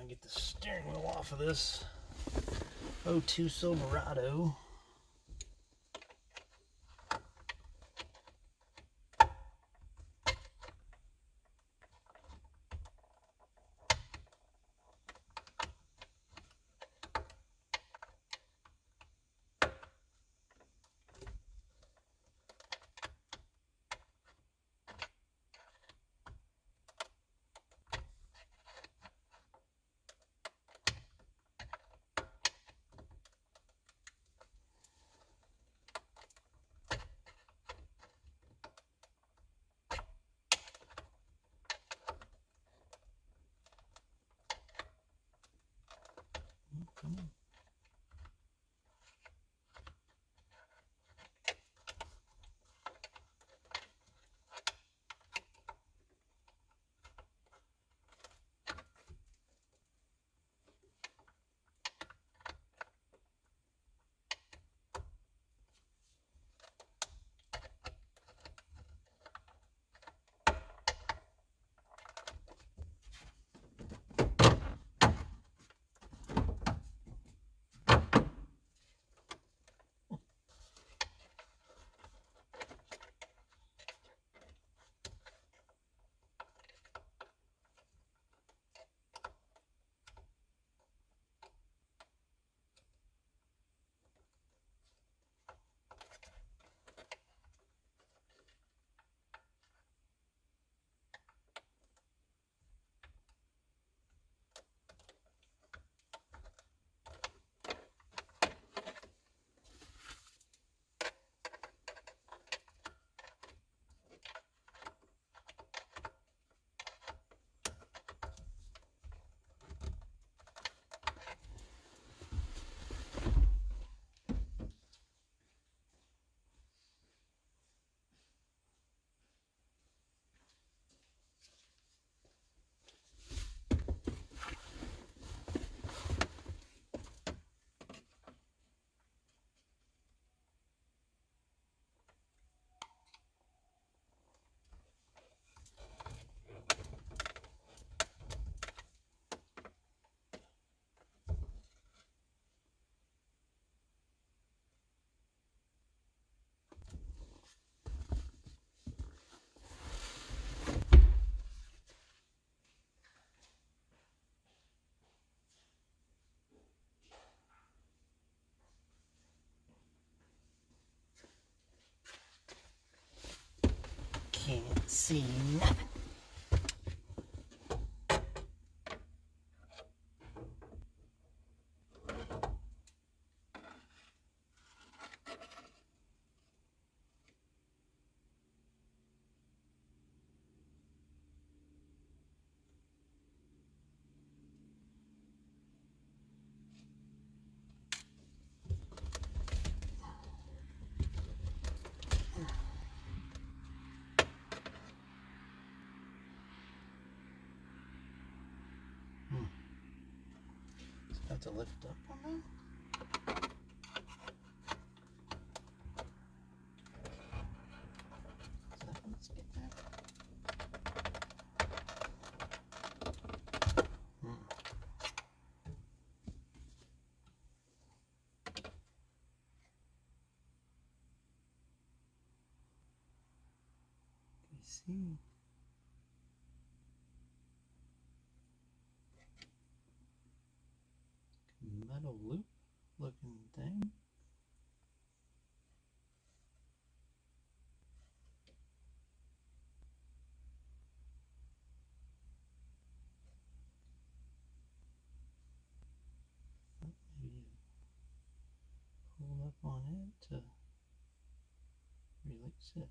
trying to get the steering wheel off of this 02 Silverado. Come on. Can't see nothing. Have to lift up on that. Let's get that. You see. Metal loop looking thing. Maybe pull up on it to release it.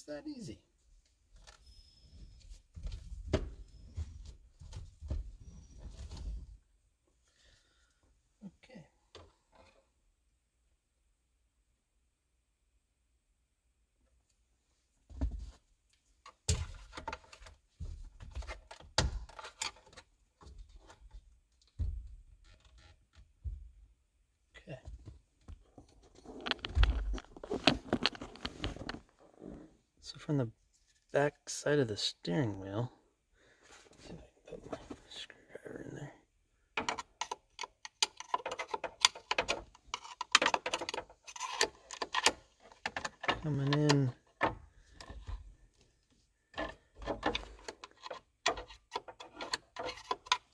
It's that easy. Okay. Okay. So from the back side of the steering wheel, let's see if I can put my screwdriver in there. Coming in.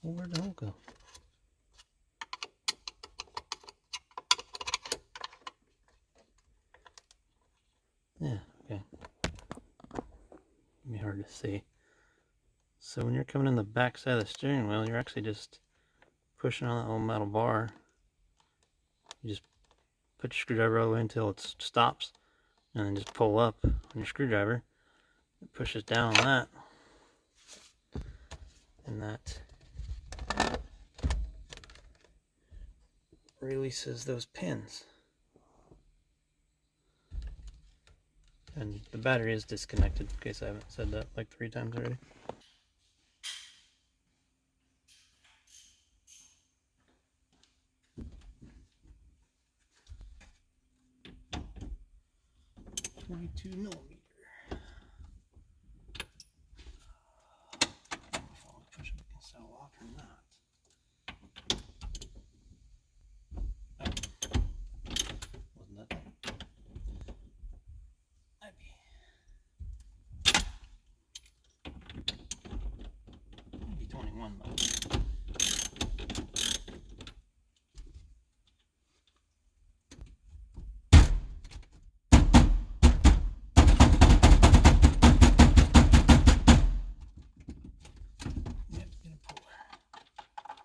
Well, where'd the hole go? Yeah, okay. Be hard to see. So when you're coming in the back side of the steering wheel, you're actually just pushing on that little metal bar. You just put your screwdriver all the way until it stops, and then just pull up on your screwdriver. It pushes down on that, and that releases those pins. And the battery is disconnected, in case I haven't said that like 3 times already. .22 millimeter. I don't know if I'll push it against that lock or not. Wasn't that tight? Maybe 21 millimeters.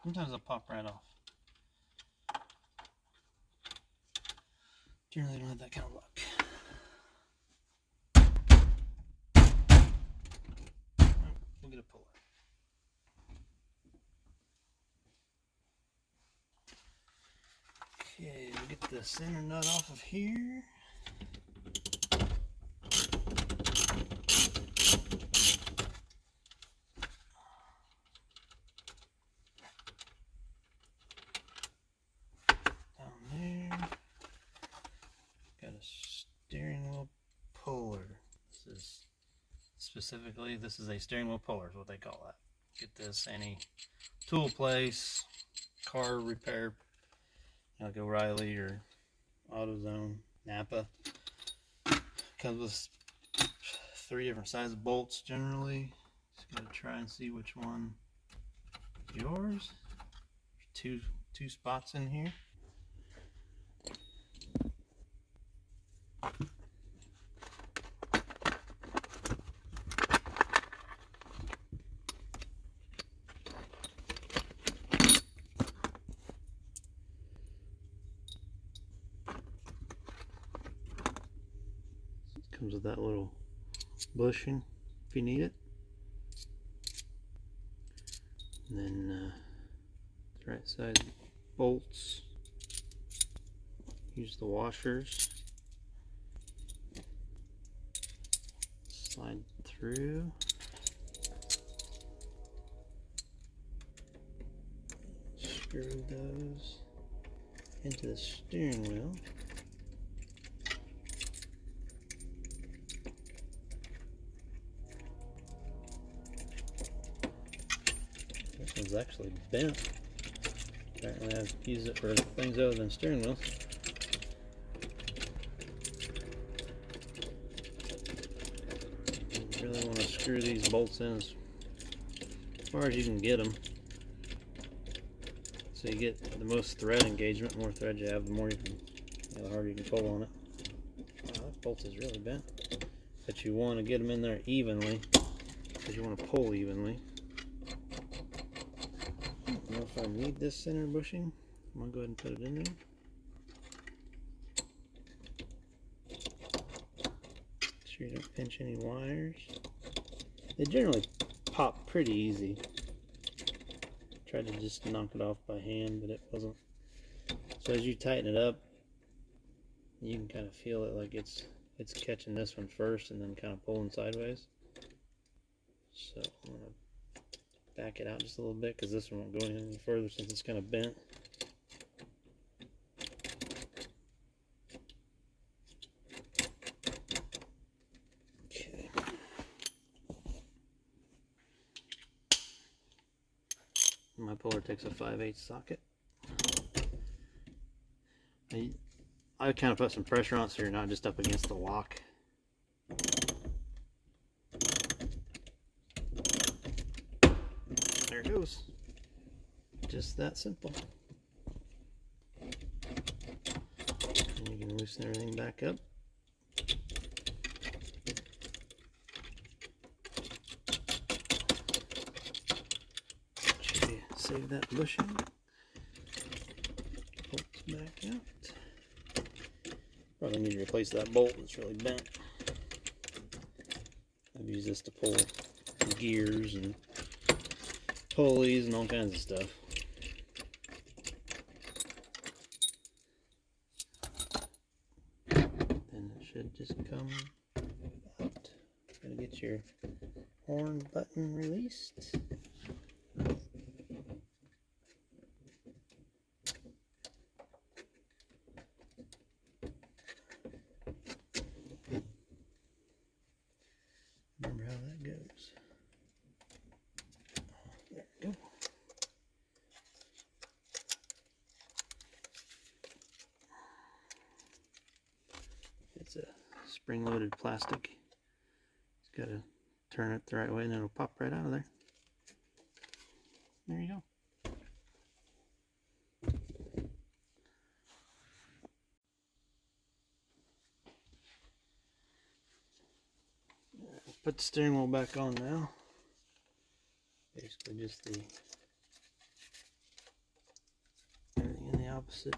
Sometimes they'll pop right off. Generally don't have that kind of luck. We'll get a puller. Okay, we'll get the center nut off of here. Steering wheel puller. This is a steering wheel puller is what they call that. Get this any tool place, car repair, like O'Reilly or AutoZone, Napa. Comes with 3 different size bolts generally. Just gotta try and see which one is yours. There's two spots in here. Comes with that little bushing if you need it. And then the right side bolts. Use the washers. Slide through. Screw those into the steering wheel. This one's actually bent. Apparently I've used it for things other than steering wheels. You really want to screw these bolts in as far as you can get them. So you get the most thread engagement. The more thread you have, the more the harder you can pull on it. Wow, that bolt is really bent. But you want to get them in there evenly, because you want to pull evenly. I don't know if I need this center bushing. I'm going to go ahead and put it in there. sure you don't pinch any wires. They generally pop pretty easy. Tried to just knock it off by hand, but it wasn't. So as you tighten it up, you can kind of feel it like it's catching this one first and then kind of pulling sideways. So I'm going to back it out just a little bit because this one won't go any further since it's kind of bent. Okay. My puller takes a 5/8 socket. I kind of put some pressure on it so you're not just up against the lock. There it goes. Just that simple. And you can loosen everything back up. Should save that bushing. Bolts back out. Probably need to replace that bolt that's really bent. I've used this to pull gears and pulleys and all kinds of stuff. Then it should just come out. Gotta get your horn button released. Remember how that goes. There we go. It's a spring-loaded plastic. Just gotta turn it the right way and then it'll pop right out of there. There you go. Put the steering wheel back on now. Basically just everything in the opposite.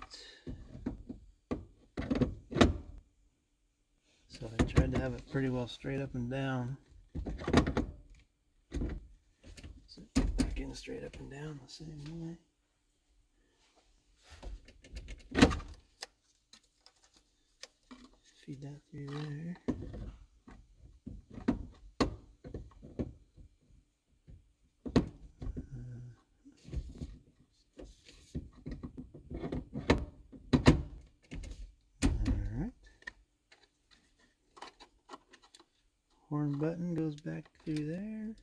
So I tried to have it pretty well straight up and down. So back in straight up and down the same way. Feed that through there. Horn button goes back through there.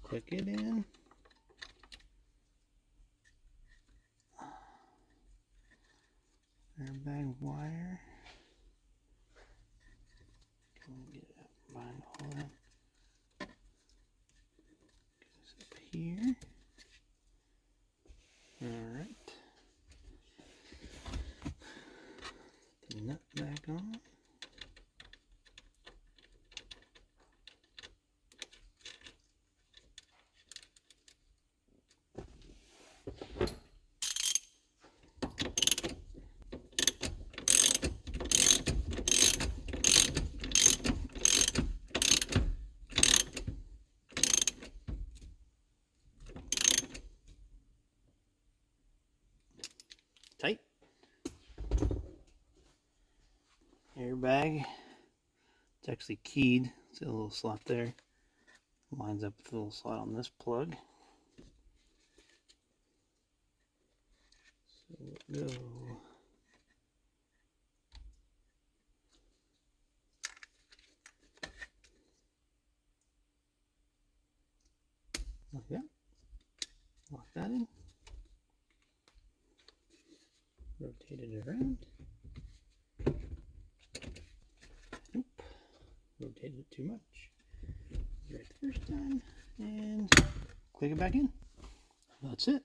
Click it in. Airbag wire. Can we get it up behind the horn? Goes up here. Alright. The nut back on. Tight. Airbag. It's actually keyed. See a little slot there. Lines up with the little slot on this plug. So we'll go. Like that. Lock that in. Rotate it around. Nope. Rotated it too much. Right the first time. And click it back in. That's it.